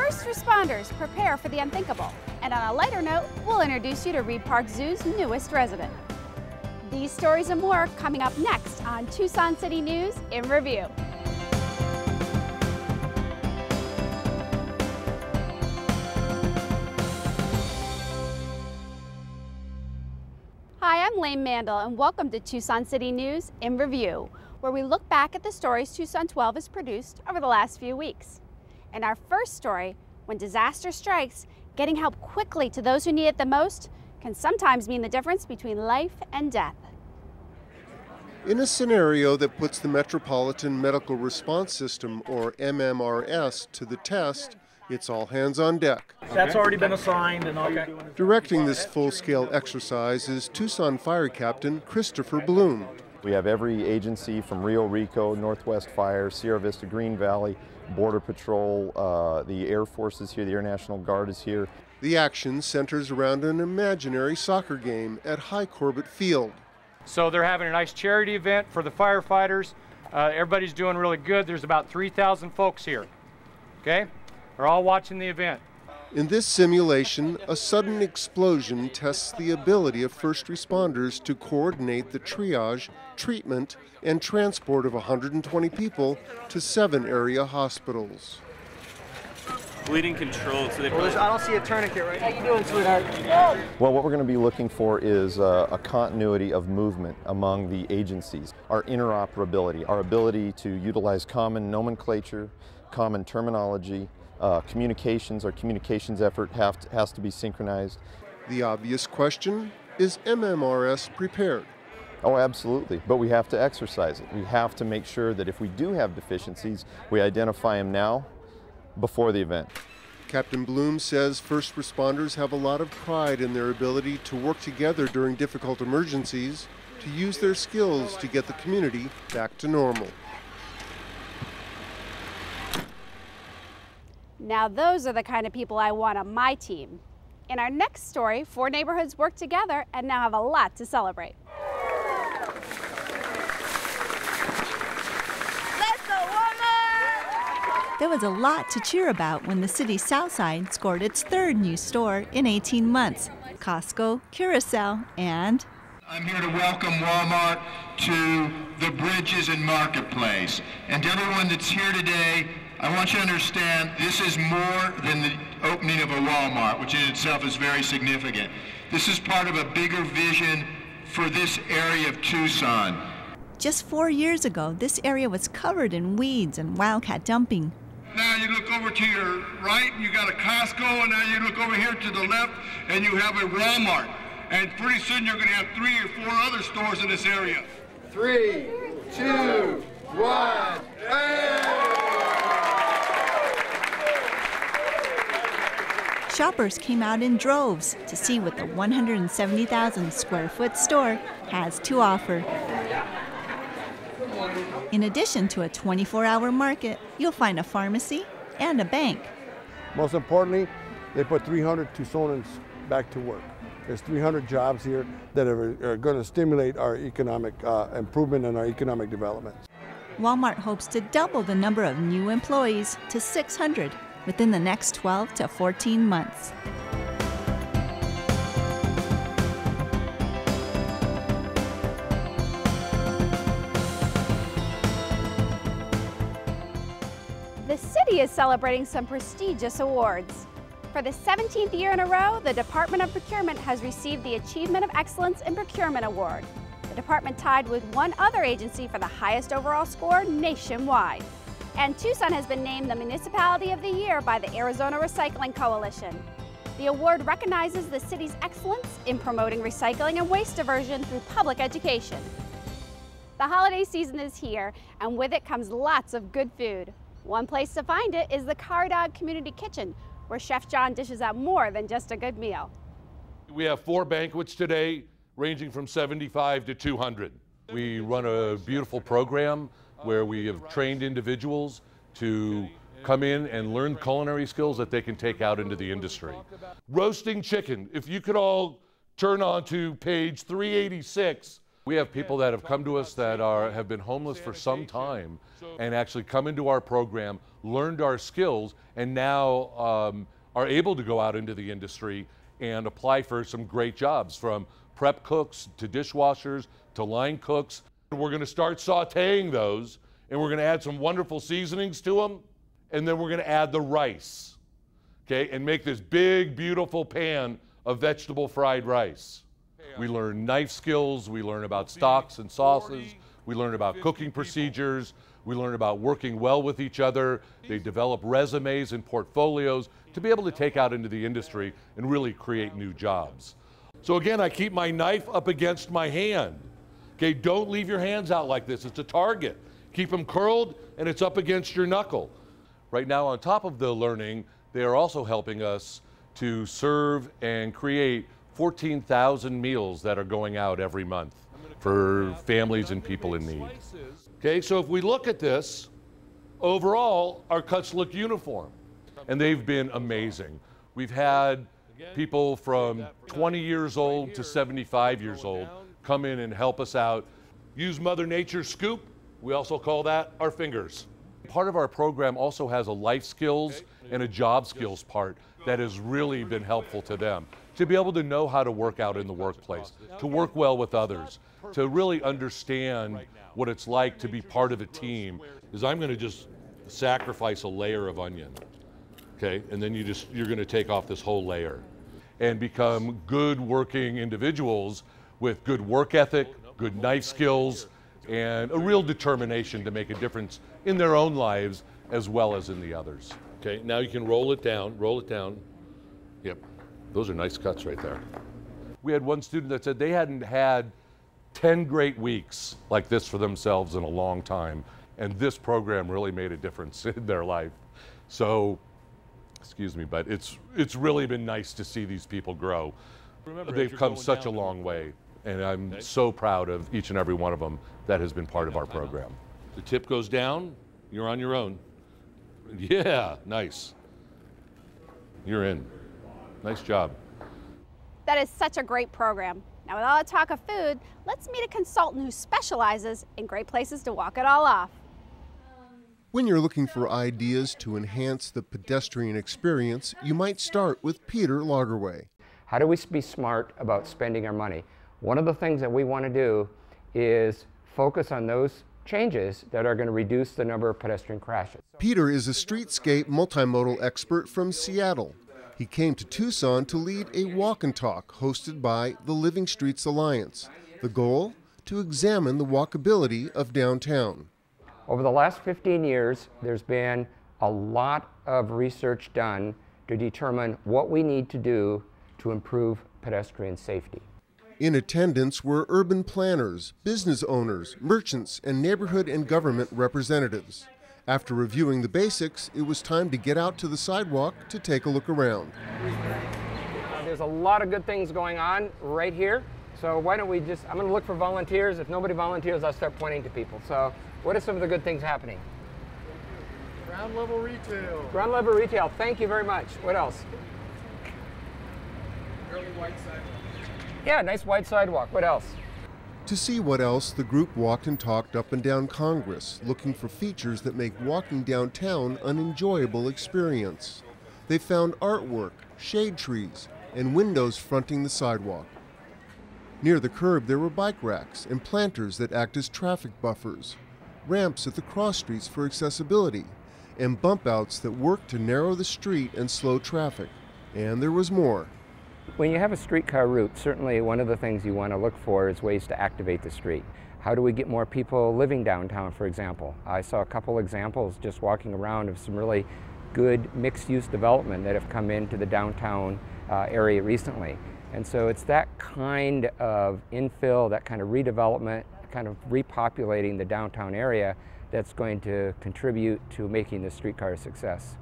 first responders prepare for the unthinkable. And on a lighter note, we'll introduce you to Reid Park Zoo's newest resident. These stories and more coming up next on Tucson City News in Review. Hi, I'm Lane Mandel, and welcome to Tucson City News in Review, where we look back at the stories Tucson 12 has produced over the last few weeks. In our first story, when disaster strikes, getting help quickly to those who need it the most can sometimes mean the difference between life and death. In a scenario that puts the Metropolitan Medical Response System, or MMRS, to the test, it's all hands on deck. That's already been assigned and okay. Directing this full-scale exercise is Tucson Fire Captain Christopher Bloom. We have every agency from Rio Rico, Northwest Fire, Sierra Vista, Green Valley, Border Patrol, the Air Force is here, the Air National Guard is here. The action centers around an imaginary soccer game at High Corbett Field. So they're having a nice charity event for the firefighters. Everybody's doing really good. There's about 3,000 folks here, okay? They're all watching the event. In this simulation, a sudden explosion tests the ability of first responders to coordinate the triage, treatment, and transport of 120 people to 7 area hospitals. Bleeding control. So they I don't see a tourniquet right now. How you doing, sweetheart? Well, what we're going to be looking for is a continuity of movement among the agencies. Our interoperability, our ability to utilize common nomenclature, common terminology, communications, our communications effort has to be synchronized. The obvious question, is MMRS prepared? Oh, absolutely, but we have to exercise it. We have to make sure that if we do have deficiencies, we identify them now, before the event. Captain Bloom says first responders have a lot of pride in their ability to work together during difficult emergencies, to use their skills to get the community back to normal. Now those are the kind of people I want on my team. In our next story, 4 neighborhoods work together and now have a lot to celebrate. There was a lot to cheer about when the city's South Side scored its 3rd new store in 18 months. Costco, Curacao, and... I'm here to welcome Walmart to the Bridges and Marketplace. And to everyone that's here today, I want you to understand this is more than the opening of a Walmart, which in itself is very significant. This is part of a bigger vision for this area of Tucson. Just 4 years ago, this area was covered in weeds and wildcat dumping. Now you look over to your right, you got a Costco, and now you look over here to the left, and you have a Walmart. And pretty soon you're going to have 3 or 4 other stores in this area. 3, 2, 1, Shoppers came out in droves to see what the 170,000 square foot store has to offer. In addition to a 24-hour market, you'll find a pharmacy and a bank. Most importantly, they put 300 Tucsonans back to work. There's 300 jobs here that are going to stimulate our economic improvement and our economic development. Walmart hopes to double the number of new employees to 600 within the next 12 to 14 months. The city is celebrating some prestigious awards. For the 17th year in a row, the Department of Procurement has received the Achievement of Excellence in Procurement Award. The department tied with one other agency for the highest overall score nationwide. And Tucson has been named the Municipality of the Year by the Arizona Recycling Coalition. The award recognizes the city's excellence in promoting recycling and waste diversion through public education. The holiday season is here, and with it comes lots of good food. One place to find it is the Cardog Community Kitchen, where Chef John dishes out more than just a good meal. We have 4 banquets today, ranging from 75 to 200. We run a beautiful program where we have trained individuals to come in and learn culinary skills that they can take out into the industry. Roasting chicken, if you could all turn on to page 386, We have people that have come to us that have been homeless for some time and actually come into our program, learned our skills, and now are able to go out into the industry and apply for some great jobs, from prep cooks to dishwashers to line cooks. We're going to start sauteing those, and we're going to add some wonderful seasonings to them, and then we're going to add the rice, okay, and make this big, beautiful pan of vegetable fried rice. We learn knife skills, we learn about stocks and sauces, we learn about cooking procedures, we learn about working well with each other. They develop resumes and portfolios to be able to take out into the industry and really create new jobs. So again, I keep my knife up against my hand. Okay, don't leave your hands out like this. It's a target. Keep them curled and it's up against your knuckle. Right now, on top of the learning, they are also helping us to serve and create 14,000 meals that are going out every month for families and people in need. Okay, so if we look at this, overall, our cuts look uniform, and they've been amazing. We've had people from 20 years old to 75 years old come in and help us out. Use Mother Nature's scoop. We also call that our fingers. Part of our program also has a life skills and a job skills part that has really been helpful to them, to be able to know how to work out in the workplace, to work well with others, to really understand what it's like to be part of a team. Is I'm going to just sacrifice a layer of onion, okay, and then you're going to take off this whole layer and become good working individuals with good work ethic, good knife skills, and a real determination to make a difference in their own lives as well as in the others. Okay, now you can roll it down, roll it down. Yep, those are nice cuts right there. We had one student that said they hadn't had 10 great weeks like this for themselves in a long time, and this program really made a difference in their life. So, excuse me, but it's really been nice to see these people grow. Remember, they've come such a long way, and I'm so proud of each and every one of them that has been part of our program. The tip goes down, you're on your own. Yeah, nice. You're in. Nice job. That is such a great program. Now, with all the talk of food, let's meet a consultant who specializes in great places to walk it all off. When you're looking for ideas to enhance the pedestrian experience, you might start with Peter Lagerway. How do we be smart about spending our money? One of the things that we want to do is focus on those changes that are going to reduce the number of pedestrian crashes. Peter is a streetscape multimodal expert from Seattle. He came to Tucson to lead a walk and talk hosted by the Living Streets Alliance. The goal? To examine the walkability of downtown. Over the last 15 years, there's been a lot of research done to determine what we need to do to improve pedestrian safety. In attendance were urban planners, business owners, merchants, and neighborhood and government representatives. After reviewing the basics, it was time to get out to the sidewalk to take a look around. There's a lot of good things going on right here. So why don't we I'm going to look for volunteers. If nobody volunteers, I'll start pointing to people. So what are some of the good things happening? Ground level retail. Ground level retail. Thank you very much. What else? Early white sidewalk. Yeah, nice wide sidewalk. What else? To see what else, the group walked and talked up and down Congress, looking for features that make walking downtown an enjoyable experience. They found artwork, shade trees, and windows fronting the sidewalk. Near the curb, there were bike racks and planters that act as traffic buffers, ramps at the cross streets for accessibility, and bump outs that work to narrow the street and slow traffic. And there was more. When you have a streetcar route, certainly one of the things you want to look for is ways to activate the street. How do we get more people living downtown, for example? I saw a couple examples just walking around of some really good mixed-use development that have come into the downtown area recently. And so it's that kind of infill, that kind of redevelopment, kind of repopulating the downtown area that's going to contribute to making the streetcar a success.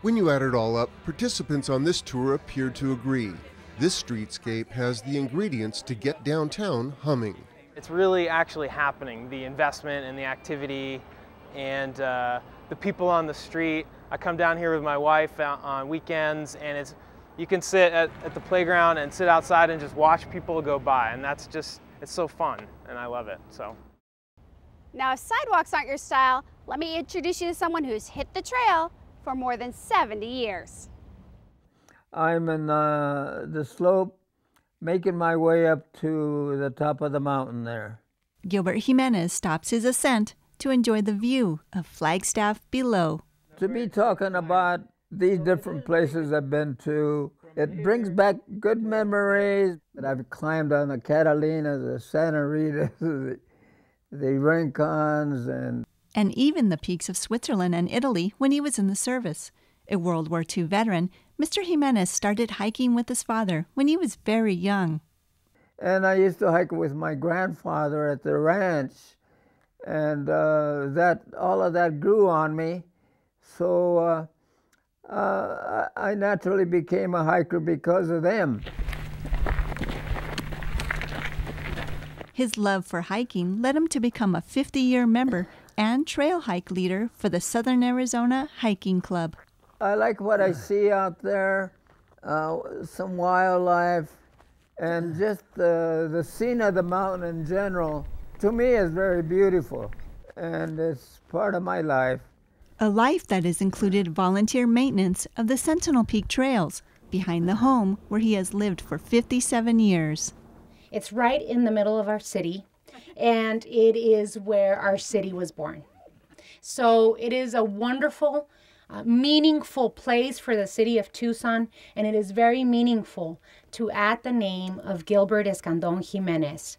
When you add it all up, participants on this tour appeared to agree. This streetscape has the ingredients to get downtown humming. It's really actually happening, the investment and the activity and the people on the street. I come down here with my wife on weekends, and you can sit at the playground and sit outside and just watch people go by, and it's so fun, and I love it. So. Now, if sidewalks aren't your style, let me introduce you to someone who's hit the trail for more than 70 years. I'm in the slope, making my way up to the top of the mountain there. Gilbert Jimenez stops his ascent to enjoy the view of Flagstaff below. To be talking about these different places I've been to, it brings back good memories. I've climbed on the Catalina, the Santa Rita, the Rincons, and even the peaks of Switzerland and Italy when he was in the service. A World War II veteran, Mr. Jimenez started hiking with his father when he was very young. And I used to hike with my grandfather at the ranch, and all of that grew on me. So I naturally became a hiker because of them. His love for hiking led him to become a 50-year member and trail hike leader for the Southern Arizona Hiking Club. I like what I see out there, some wildlife, and just the scene of the mountain in general, to me, is very beautiful, and it's part of my life. A life that has included volunteer maintenance of the Sentinel Peak trails behind the home where he has lived for 57 years. It's right in the middle of our city, and it is where our city was born. So it is a wonderful, meaningful place for the city of Tucson, and it is very meaningful to add the name of Gilbert Escandon Jimenez.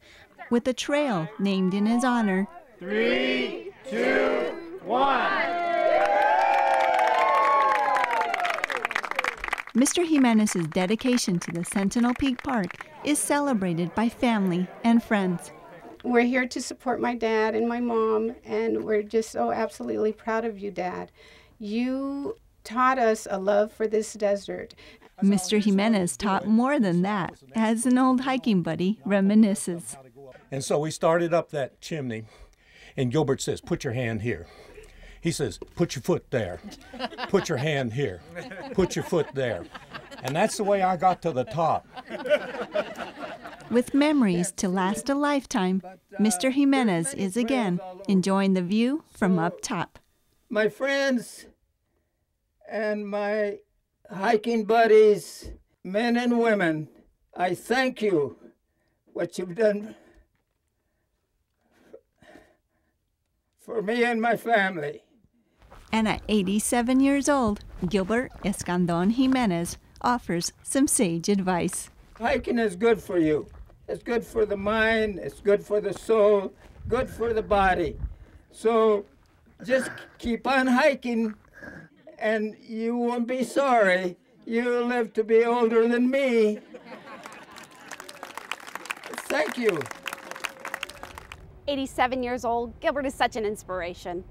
With a trail named in his honor. 3, 2, 1. Mr. Jimenez's dedication to the Sentinel Peak Park is celebrated by family and friends. We're here to support my dad and my mom, and we're just so absolutely proud of you, Dad. You taught us a love for this desert. Mr. Jimenez taught more than that, as an old hiking buddy reminisces. And so we started up that chimney, and Gilbert says, "Put your hand here." He says, "Put your foot there. Put your hand here. Put your foot there." And that's the way I got to the top. With memories to last a lifetime, Mr. Jimenez is again enjoying the view from up top. My friends and my hiking buddies, men and women, I thank you what you've done for me and my family. And at 87 years old, Gilbert Escandon Jimenez offers some sage advice. Hiking is good for you. It's good for the mind, it's good for the soul, good for the body. So just keep on hiking and you won't be sorry. You'll live to be older than me. Thank you. 87 years old, Gilbert is such an inspiration.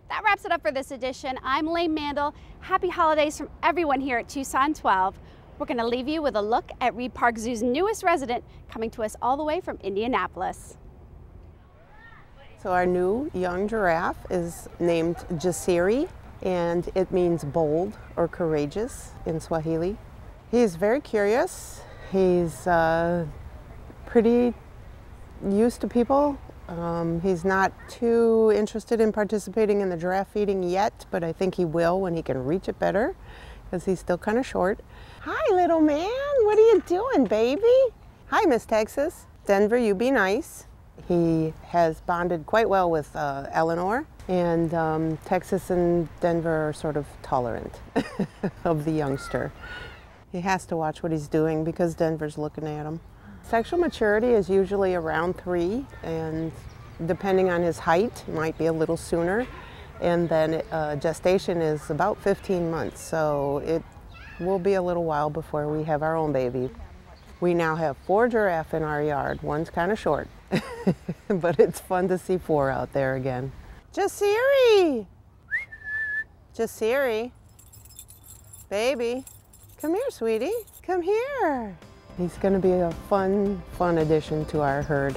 That wraps it up for this edition. I'm Elaine Mandel. Happy holidays from everyone here at Tucson 12. We're going to leave you with a look at Reid Park Zoo's newest resident, coming to us all the way from Indianapolis. So our new young giraffe is named Jasiri, and it means bold or courageous in Swahili. He's very curious. He's pretty used to people. He's not too interested in participating in the giraffe feeding yet, but I think he will when he can reach it better, because he's still kind of short. Hi, little man. What are you doing, baby? Hi, Miss Texas. Denver, you be nice. He has bonded quite well with Eleanor, and Texas and Denver are sort of tolerant of the youngster. He has to watch what he's doing because Denver's looking at him. Sexual maturity is usually around 3, and depending on his height, it might be a little sooner. And then gestation is about 15 months, so it will be a little while before we have our own baby. We now have 4 giraffe in our yard. One's kind of short, but it's fun to see 4 out there again. Jasiri! Jasiri, baby, come here, sweetie, come here. He's going to be a fun addition to our herd.